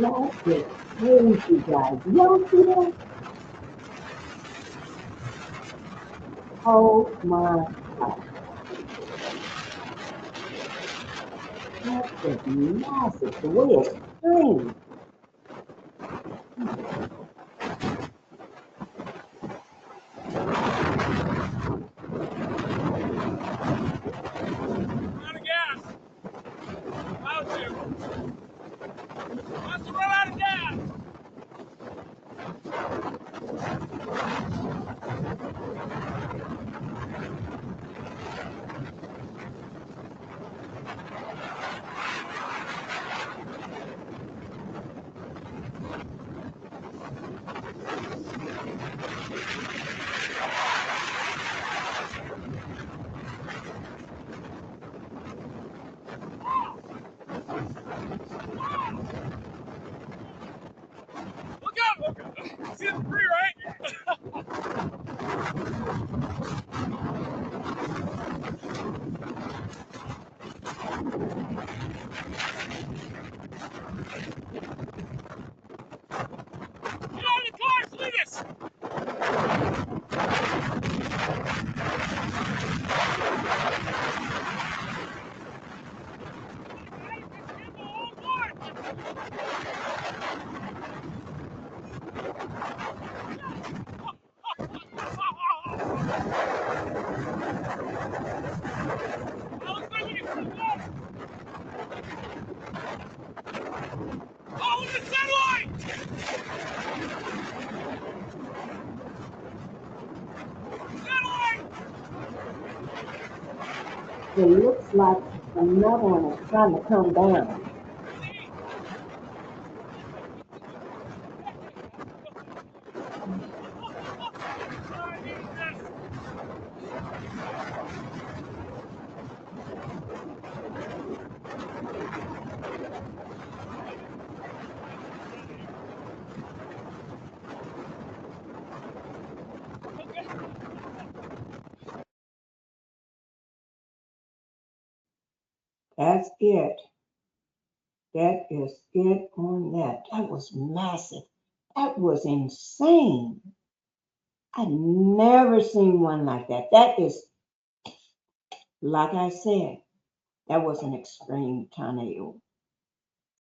That's just crazy, guys. Y'all see that? Oh my God. That is massive. The way it screams. Out of gas. About to. About to run out of gas. Look out! Look. See the tree, right? Get out of the car, Cletus! Oh, the satellite! Satellite! It looks like another one is trying to come down. That's it. That is it on that. That was massive. That was insane. I've never seen one like that. That is, like I said, that was an extreme tornado.